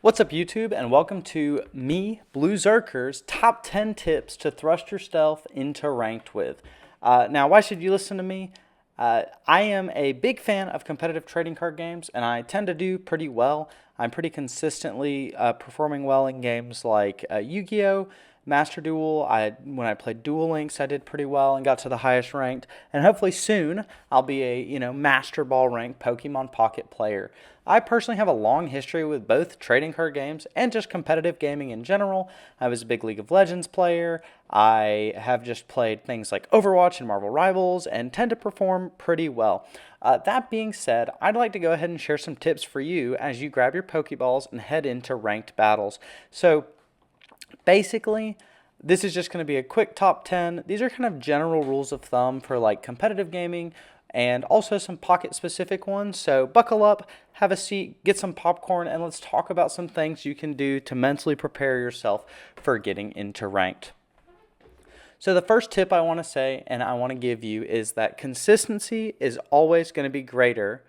What's up, YouTube, and welcome to me, Blueserker's top 10 tips to thrust yourself into ranked with. Now, why should you listen to me? I am a big fan of competitive trading card games, and I tend to do pretty well. I'm pretty consistently performing well in games like Yu-Gi-Oh!, Master Duel. When I played Duel Links, I did pretty well and got to the highest ranked. And hopefully soon, I'll be a Master Ball ranked Pokemon Pocket player. I personally have a long history with both trading card games and just competitive gaming in general. I was a big League of Legends player. I have just played things like Overwatch and Marvel Rivals and tend to perform pretty well. That being said, I'd like to go ahead and share some tips for you as you grab your Pokeballs and head into ranked battles. So basically, this is just going to be a quick top 10. These are kind of general rules of thumb for like competitive gaming and also some pocket specific ones. So buckle up, have a seat, get some popcorn, and let's talk about some things you can do to mentally prepare yourself for getting into ranked. So the first tip I want to say and I want to give you is that consistency is always going to be greater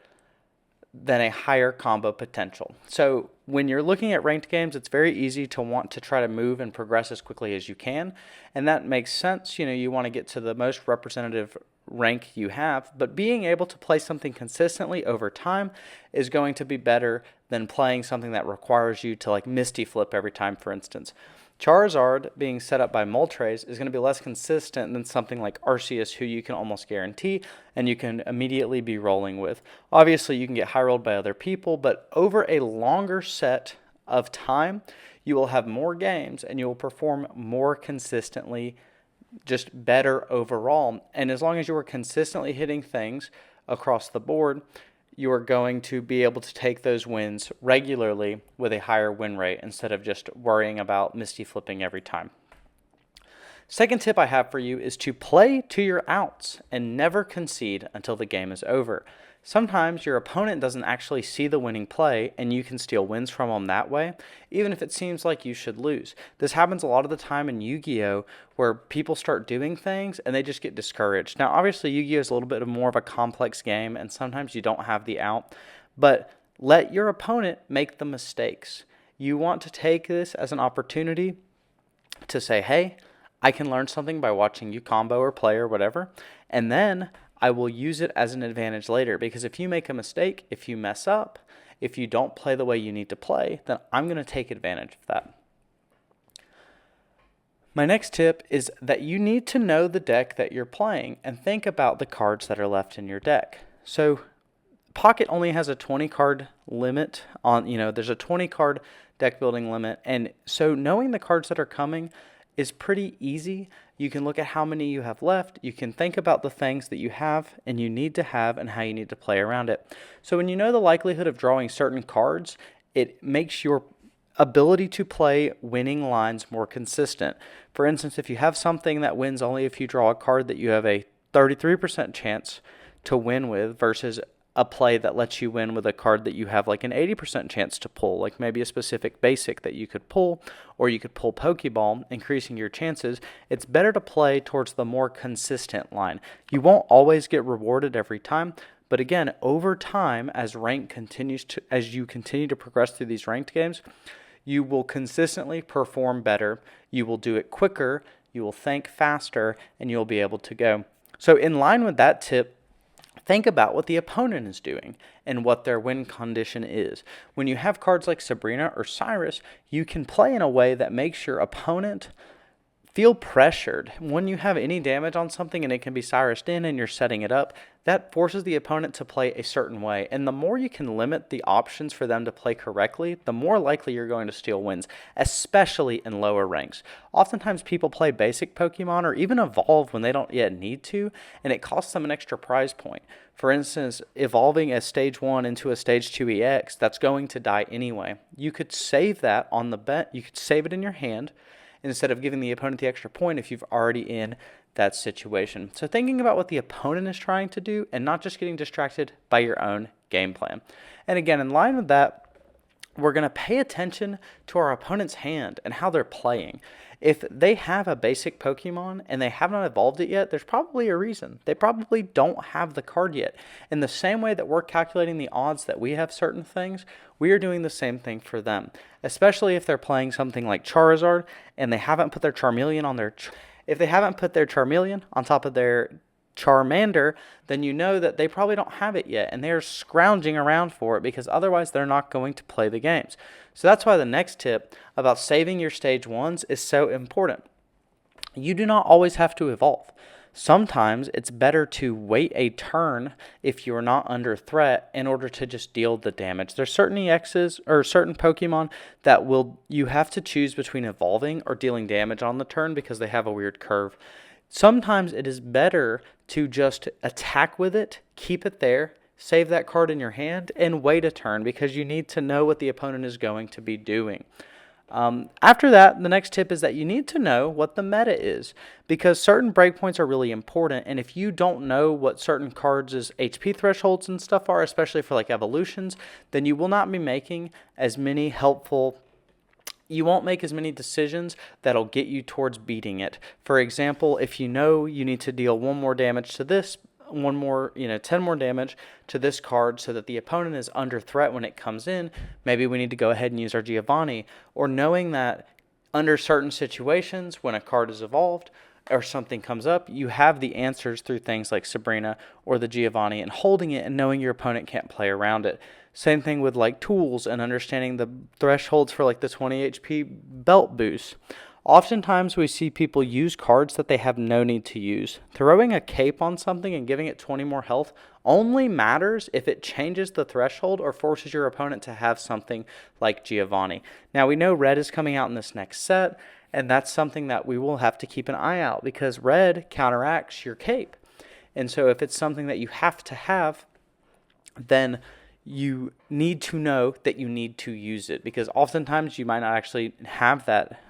than a higher combo potential. So when you're looking at ranked games, it's very easy to want to try to move and progress as quickly as you can. And that makes sense. You want to get to the most representative rank you have, but being able to play something consistently over time is going to be better than playing something that requires you to like Misty Flip every time, for instance. Charizard being set up by Moltres is going to be less consistent than something like Arceus, who you can almost guarantee and you can immediately be rolling with. Obviously, you can get high rolled by other people, but over a longer set of time, you will have more games and you will perform more consistently, just better overall. And as long as you are consistently hitting things across the board, you are going to be able to take those wins regularly with a higher win rate instead of just worrying about Misty flipping every time. Second tip I have for you is to play to your outs and never concede until the game is over. Sometimes your opponent doesn't actually see the winning play and you can steal wins from them that way, even if it seems like you should lose. This happens a lot of the time in Yu-Gi-Oh! Where people start doing things and they just get discouraged. Now, obviously, Yu-Gi-Oh! Is a little bit more of a complex game and sometimes you don't have the out, but let your opponent make the mistakes. You want to take this as an opportunity to say, hey, I can learn something by watching you combo or play or whatever, and then I will use it as an advantage later, because if you make a mistake, if you mess up, if you don't play the way you need to play, then I'm going to take advantage of that. My next tip is that you need to know the deck that you're playing and think about the cards that are left in your deck. So Pocket only has a 20 card limit on, there's a 20 card deck building limit. And so knowing the cards that are coming is pretty easy. You can look at how many you have left. You can think about the things that you have and you need to have and how you need to play around it. So when you know the likelihood of drawing certain cards, it makes your ability to play winning lines more consistent. For instance, if you have something that wins only if you draw a card that you have a 33% chance to win with versus a play that lets you win with a card that you have like an 80% chance to pull, like maybe a specific basic that you could pull, or you could pull Pokeball, increasing your chances, it's better to play towards the more consistent line. You won't always get rewarded every time, but again, over time, as you continue to progress through these ranked games, you will consistently perform better, you will do it quicker, you will think faster, and you'll be able to go. So in line with that tip, think about what the opponent is doing and what their win condition is. When you have cards like Sabrina or Cyrus, you can play in a way that makes your opponent feel pressured. When you have any damage on something and it can be Cyrus'd in and you're setting it up, that forces the opponent to play a certain way. And the more you can limit the options for them to play correctly, the more likely you're going to steal wins, especially in lower ranks. Oftentimes people play basic Pokemon or even evolve when they don't yet need to, and it costs them an extra prize point. For instance, evolving a stage 1 into a stage 2 EX, that's going to die anyway. You could save that on the bet. You could save it in your hand instead of giving the opponent the extra point if you've already in that situation. So thinking about what the opponent is trying to do and not just getting distracted by your own game plan. And again, in line with that, we're going to pay attention to our opponent's hand and how they're playing. If they have a basic Pokemon and they have not evolved it yet, there's probably a reason. They probably don't have the card yet. In the same way that we're calculating the odds that we have certain things, we are doing the same thing for them. Especially if they're playing something like Charizard and they haven't put their Charmeleon on their... If they haven't put their Charmeleon on top of their Charmander, then you know that they probably don't have it yet, and they're scrounging around for it because otherwise they're not going to play the games. So that's why the next tip about saving your stage 1s is so important. You do not always have to evolve. Sometimes it's better to wait a turn if you're not under threat in order to just deal the damage. There's certain EXs or certain Pokemon that you have to choose between evolving or dealing damage on the turn because they have a weird curve. Sometimes it is better to just attack with it, keep it there, save that card in your hand, and wait a turn because you need to know what the opponent is going to be doing. After that, the next tip is that you need to know what the meta is because certain breakpoints are really important, and if you don't know what certain cards' HP thresholds and stuff are, especially for like evolutions, then you will not be making as many you won't make as many decisions that'll get you towards beating it. For example, if you know you need to deal 1 more damage to this, 10 more damage to this card so that the opponent is under threat when it comes in, maybe we need to go ahead and use our Giovanni. Or knowing that under certain situations when a card is evolved or something comes up, you have the answers through things like Sabrina or the Giovanni, and holding it and knowing your opponent can't play around it. Same thing with like tools and understanding the thresholds for like the 20 HP belt boost. Oftentimes we see people use cards that they have no need to use. Throwing a cape on something and giving it 20 more health only matters if it changes the threshold or forces your opponent to have something like Giovanni. Now we know red is coming out in this next set, and that's something that we will have to keep an eye out because red counteracts your cape. And so if it's something that you have to have, then you need to know that you need to use it because oftentimes you might not actually have that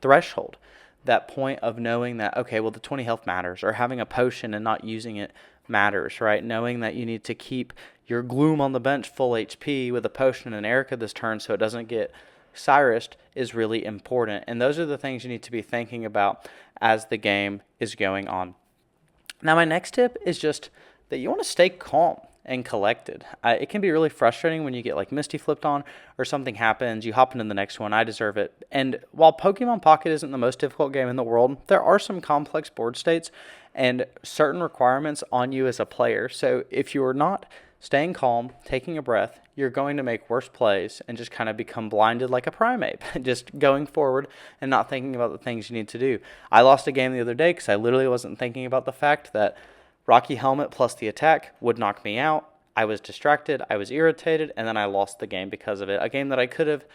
threshold, that point of knowing that, okay, well, the 20 health matters, or having a potion and not using it matters, right? Knowing that you need to keep your Gloom on the bench full HP with a potion and Erica this turn so it doesn't get Cyrused is really important. And those are the things you need to be thinking about as the game is going on. Now, my next tip is just that you want to stay calm and collected. It can be really frustrating when you get like Misty flipped on or something happens, you hop into the next one, I deserve it. And while Pokemon Pocket isn't the most difficult game in the world, there are some complex board states and certain requirements on you as a player. So if you're not staying calm, taking a breath, you're going to make worse plays and just kind of become blinded like a primate, just going forward and not thinking about the things you need to do. I lost a game the other day because I literally wasn't thinking about the fact that Rocky Helmet plus the attack would knock me out. I was distracted, I was irritated, and then I lost the game because of it. A game that I could have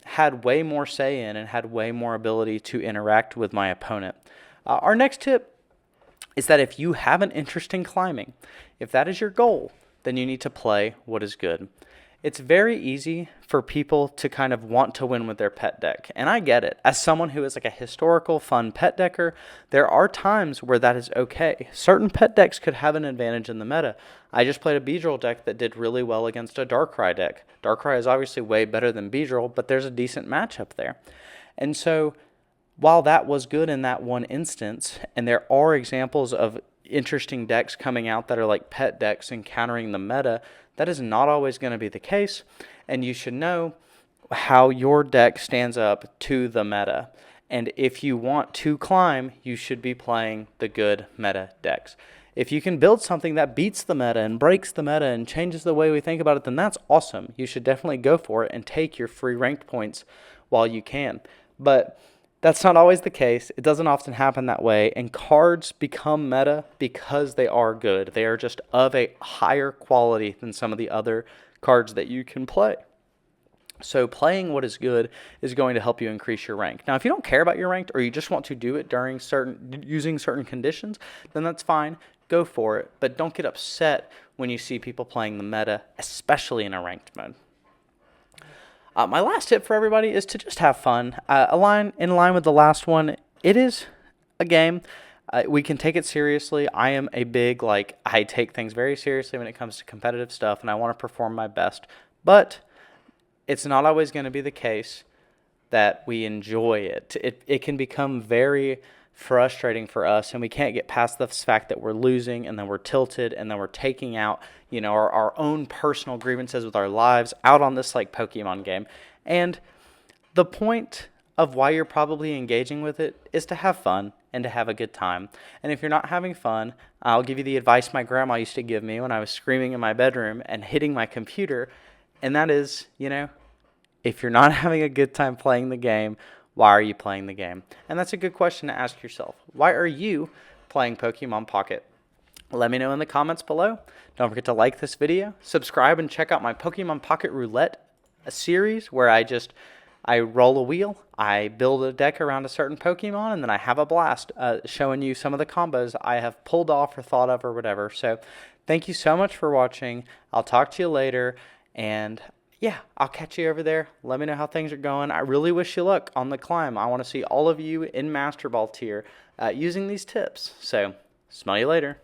had way more say in and had way more ability to interact with my opponent. Our next tip is that if you have an interest in climbing, if that is your goal, then you need to play what is good. It's very easy for people to kind of want to win with their pet deck, and I get it. As someone who is like a historical, fun pet decker, there are times where that is okay. Certain pet decks could have an advantage in the meta. I just played a Beedrill deck that did really well against a Darkrai deck. Darkrai is obviously way better than Beedrill, but there's a decent matchup there. And so, while that was good in that one instance, and there are examples of interesting decks coming out that are like pet decks encountering the meta, that is not always going to be the case, and you should know how your deck stands up to the meta. And if you want to climb, you should be playing the good meta decks. If you can build something that beats the meta and breaks the meta and changes the way we think about it, then that's awesome. You should definitely go for it and take your free ranked points while you can. But that's not always the case. It doesn't often happen that way, and cards become meta because they are good. They are just of a higher quality than some of the other cards that you can play. So playing what is good is going to help you increase your rank. Now, if you don't care about your rank or you just want to do it during using certain conditions, then that's fine. Go for it, but don't get upset when you see people playing the meta, especially in a ranked mode. My last tip for everybody is to just have fun. In line with the last one, it is a game. We can take it seriously. I am a big, I take things very seriously when it comes to competitive stuff, and I want to perform my best. But it's not always going to be the case that we enjoy it. It can become very frustrating for us, and we can't get past the fact that we're losing, and then we're tilted, and then we're taking out, our own personal grievances with our lives out on this like Pokemon game. And the point of why you're probably engaging with it is to have fun and to have a good time. And if you're not having fun, I'll give you the advice my grandma used to give me when I was screaming in my bedroom and hitting my computer, and that is, if you're not having a good time playing the game, why are you playing the game? And that's a good question to ask yourself. Why are you playing Pokemon Pocket? Let me know in the comments below. Don't forget to like this video, subscribe, and check out my Pokemon Pocket Roulette, a series where I roll a wheel, I build a deck around a certain Pokemon, and then I have a blast showing you some of the combos I have pulled off or thought of or whatever. So thank you so much for watching. I'll talk to you later, and yeah, I'll catch you over there. Let me know how things are going. I really wish you luck on the climb. I want to see all of you in Master Ball tier using these tips. So smell you later.